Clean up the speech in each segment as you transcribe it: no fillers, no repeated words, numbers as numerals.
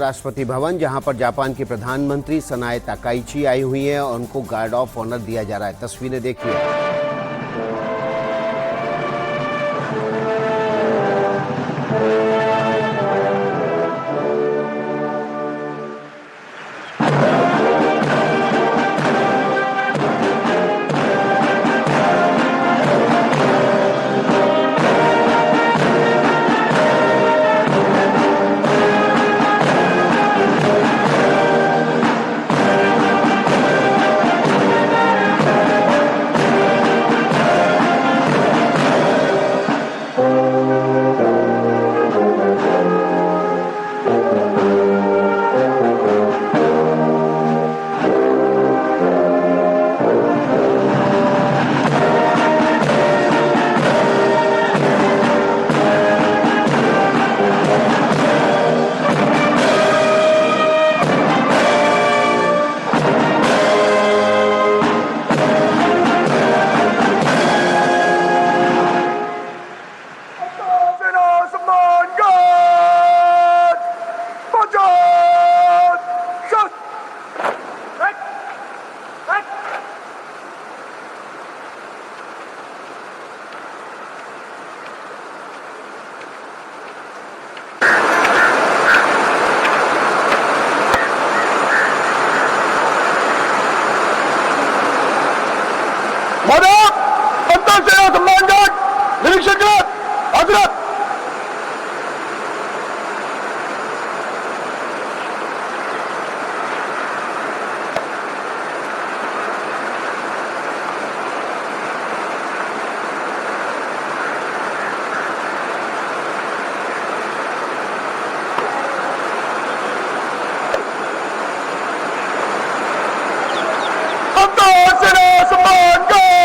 राष्ट्रपति भवन, जहां पर जापान की प्रधानमंत्री सनाए ताकाइची आई हुई हैं और उनको गार्ड ऑफ ऑनर दिया जा रहा है। तस्वीरें देखिए। सेना सम्मान गार्ड निरीक्षक हजरत। सेना सम्मान गार्ड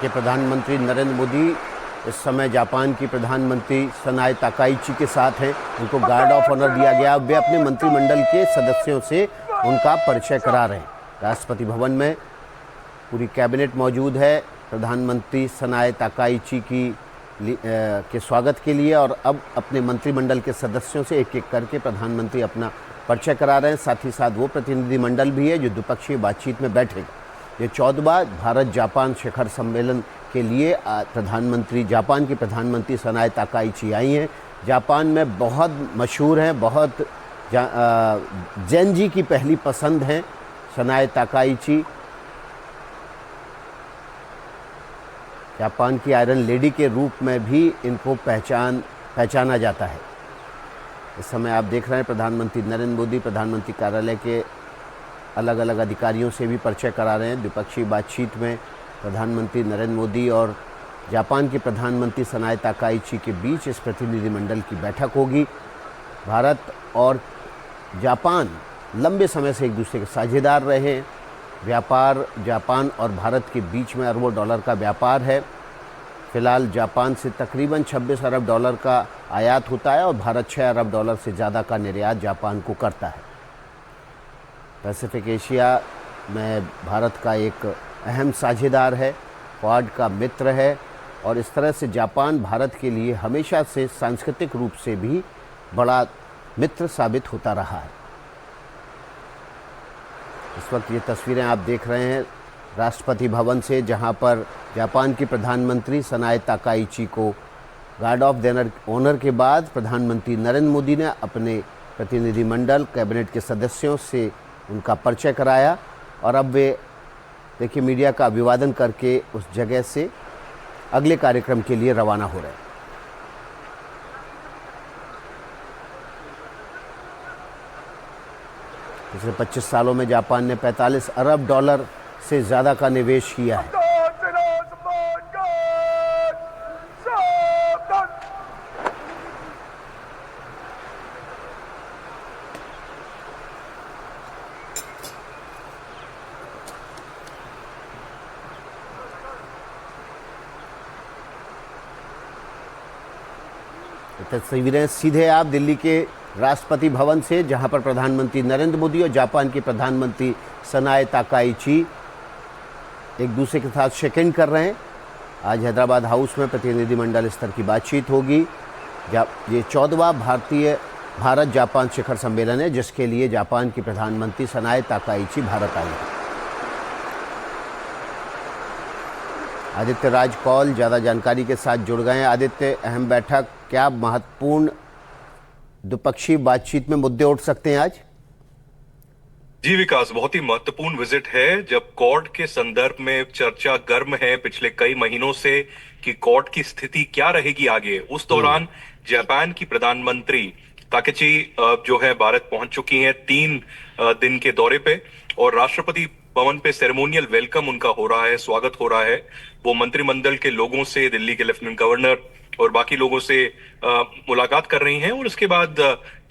कि प्रधानमंत्री नरेंद्र मोदी इस समय जापान की प्रधानमंत्री सनाए ताकाइची के साथ हैं। उनको गार्ड ऑफ ऑनर दिया गया। वे अपने मंत्रिमंडल के सदस्यों से उनका परिचय करा रहे हैं। राष्ट्रपति भवन में पूरी कैबिनेट मौजूद है प्रधानमंत्री सनाए ताकाइची के स्वागत के लिए, और अब अपने मंत्रिमंडल के सदस्यों से एक एक करके प्रधानमंत्री अपना परिचय करा रहे हैं। साथ ही साथ वो प्रतिनिधिमंडल भी है जो द्विपक्षीय बातचीत में बैठेगा। ये 14वां भारत जापान शिखर सम्मेलन के लिए जापान की प्रधानमंत्री सनाए ताकाइची आई हैं। जापान में बहुत मशहूर हैं, बहुत जैन जी की पहली पसंद हैं सनाए ताकाइची। जापान की आयरन लेडी के रूप में भी इनको पहचाना जाता है। इस समय आप देख रहे हैं प्रधानमंत्री नरेंद्र मोदी प्रधानमंत्री कार्यालय के अलग अलग अधिकारियों से भी परिचय करा रहे हैं। द्विपक्षीय बातचीत में प्रधानमंत्री नरेंद्र मोदी और जापान के प्रधानमंत्री सनाए ताकाइची के बीच इस प्रतिनिधिमंडल की बैठक होगी। भारत और जापान लंबे समय से एक दूसरे के साझेदार रहे हैं। व्यापार जापान और भारत के बीच में अरबों डॉलर का व्यापार है। फिलहाल जापान से तकरीबन 26 अरब डॉलर का आयात होता है और भारत 6 अरब डॉलर से ज़्यादा का निर्यात जापान को करता है। पैसिफिक एशिया में भारत का एक अहम साझेदार है, क्वाड का मित्र है, और इस तरह से जापान भारत के लिए हमेशा से सांस्कृतिक रूप से भी बड़ा मित्र साबित होता रहा है। इस वक्त ये तस्वीरें आप देख रहे हैं राष्ट्रपति भवन से, जहां पर जापान की प्रधानमंत्री सनाए ताकाइची को गार्ड ऑफ ऑनर के बाद प्रधानमंत्री नरेंद्र मोदी ने अपने प्रतिनिधिमंडल कैबिनेट के सदस्यों से उनका परिचय कराया, और अब वे देखिए मीडिया का अभिवादन करके उस जगह से अगले कार्यक्रम के लिए रवाना हो रहे हैं। पिछले 25 सालों में जापान ने 45 अरब डॉलर से ज़्यादा का निवेश किया है। तस्वीरें सीधे आप दिल्ली के राष्ट्रपति भवन से, जहां पर प्रधानमंत्री नरेंद्र मोदी और जापान के प्रधानमंत्री सनाए ताकाइची एक दूसरे के साथ शेक हैंड कर रहे हैं। आज हैदराबाद हाउस में प्रतिनिधिमंडल स्तर की बातचीत होगी। ये 14वां भारत जापान शिखर सम्मेलन है, जिसके लिए जापान की प्रधानमंत्री सनाए ताकाइची भारत आई है। आदित्य राज कौल ज़्यादा जानकारी के साथ जुड़ गए हैं। आदित्य, अहम बैठक, क्या महत्वपूर्ण द्विपक्षीय बातचीत में मुद्दे उठ सकते हैं आज? जी विकास, बहुत ही महत्वपूर्ण विजिट है। जब क्वाड के संदर्भ में चर्चा गर्म है पिछले कई महीनों से कि क्वाड की स्थिति क्या रहेगी आगे, उस दौरान जापान की प्रधानमंत्री ताकेची जो है भारत पहुंच चुकी हैं 3 दिन के दौरे पे, और राष्ट्रपति भवन पे सेरेमोनियल वेलकम उनका हो रहा है, स्वागत हो रहा है। वो मंत्रिमंडल के लोगों से, दिल्ली के लेफ्टिनेंट गवर्नर और बाकी लोगों से मुलाकात कर रही हैं, और उसके बाद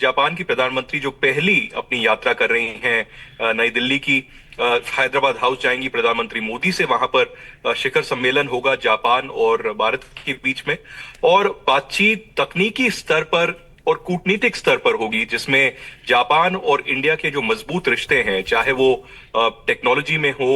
जापान की प्रधानमंत्री जो पहली अपनी यात्रा कर रही हैं नई दिल्ली की, हैदराबाद हाउस जाएंगी प्रधानमंत्री मोदी से। वहां पर शिखर सम्मेलन होगा जापान और भारत के बीच में, और बातचीत तकनीकी स्तर पर और कूटनीतिक स्तर पर होगी, जिसमें जापान और इंडिया के जो मजबूत रिश्ते हैं, चाहे वो टेक्नोलॉजी में हो,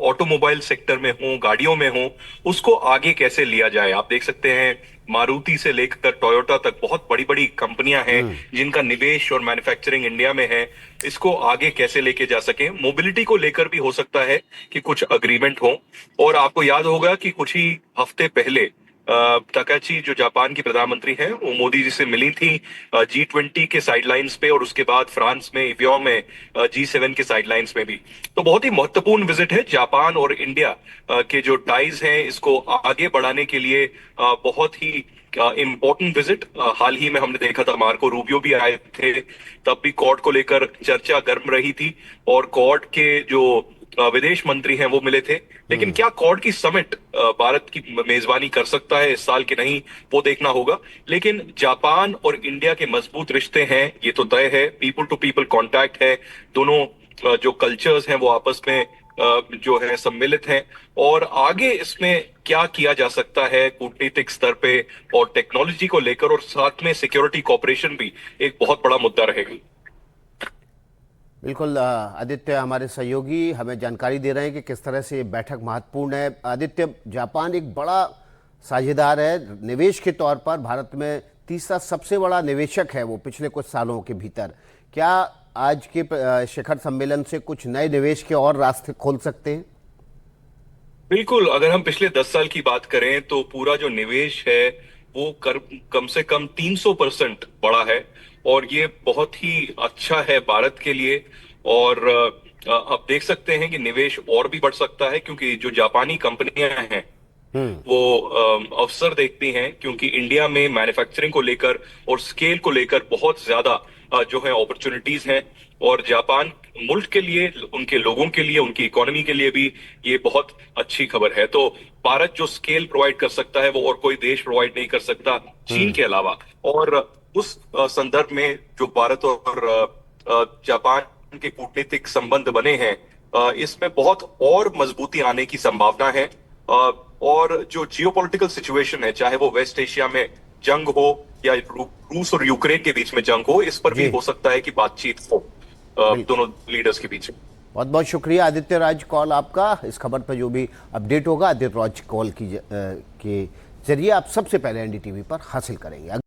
ऑटोमोबाइल सेक्टर में हो, गाड़ियों में हो, उसको आगे कैसे लिया जाए। आप देख सकते हैं मारुति से लेकर टोयोटा तक बहुत बड़ी बड़ी कंपनियां हैं जिनका निवेश और मैन्युफैक्चरिंग इंडिया में है। इसको आगे कैसे लेके जा सके, मोबिलिटी को लेकर भी हो सकता है कि कुछ अग्रीमेंट हो। और आपको याद होगा कि कुछ ही हफ्ते पहले ताकाची जो जापान की प्रधानमंत्री हैं, वो मोदी जी से मिली थी G20 के साइडलाइंस पे, और उसके बाद फ्रांस में इवियों में G7 के साइडलाइंस में भी। तो बहुत ही महत्वपूर्ण विजिट है। जापान और इंडिया के जो टाइज हैं, इसको आगे बढ़ाने के लिए बहुत ही इम्पोर्टेंट विजिट। हाल ही में हमने देखा था मार्को रूबियो भी आए थे, तब भी क्वाड को लेकर चर्चा गर्म रही थी, और क्वाड के जो विदेश मंत्री हैं वो मिले थे। लेकिन क्या क्वाड की समिट भारत की मेजबानी कर सकता है इस साल की नहीं, वो देखना होगा। लेकिन जापान और इंडिया के मजबूत रिश्ते हैं, ये तो तय है। पीपल टू पीपल कांटेक्ट है, दोनों जो कल्चर्स हैं वो आपस में जो है सम्मिलित हैं, और आगे इसमें क्या किया जा सकता है कूटनीतिक स्तर पे और टेक्नोलॉजी को लेकर, और साथ में सिक्योरिटी कॉपरेशन भी एक बहुत बड़ा मुद्दा रहेगा। बिल्कुल आदित्य, हमारे सहयोगी हमें जानकारी दे रहे हैं कि किस तरह से ये बैठक महत्वपूर्ण है। आदित्य, जापान एक बड़ा साझेदार है निवेश के तौर पर, भारत में तीसरा सबसे बड़ा निवेशक है वो पिछले कुछ सालों के भीतर। क्या आज के शिखर सम्मेलन से कुछ नए निवेश के और रास्ते खोल सकते हैं? बिल्कुल, अगर हम पिछले 10 साल की बात करें तो पूरा जो निवेश है वो कम से कम 300% बढ़ा है, और ये बहुत ही अच्छा है भारत के लिए। और अब देख सकते हैं कि निवेश और भी बढ़ सकता है, क्योंकि जो जापानी कंपनियां हैं वो अवसर देखती हैं, क्योंकि इंडिया में मैन्युफैक्चरिंग को लेकर और स्केल को लेकर बहुत ज्यादा जो है अपॉर्चुनिटीज हैं। और जापान मुल्क के लिए, उनके लोगों के लिए, उनकी इकोनॉमी के लिए भी ये बहुत अच्छी खबर है। तो भारत जो स्केल प्रोवाइड कर सकता है वो और कोई देश प्रोवाइड नहीं कर सकता चीन के अलावा। और उस संदर्भ में जो भारत और जापान के कूटनीतिक संबंध बने हैं, इसमें बहुत और मजबूती आने की संभावना है। और जो जियोपॉलिटिकल सिचुएशन है, चाहे वो वेस्ट एशिया में जंग हो या रूस और यूक्रेन के बीच में जंग हो, इस पर भी हो सकता है कि बातचीत हो दोनों लीडर्स के बीच। बहुत बहुत शुक्रिया आदित्य राज कौल आपका। इस खबर पर जो भी अपडेट होगा आदित्य राज कौल के जरिए आप सबसे पहले एनडीटीवी पर हासिल करेंगे।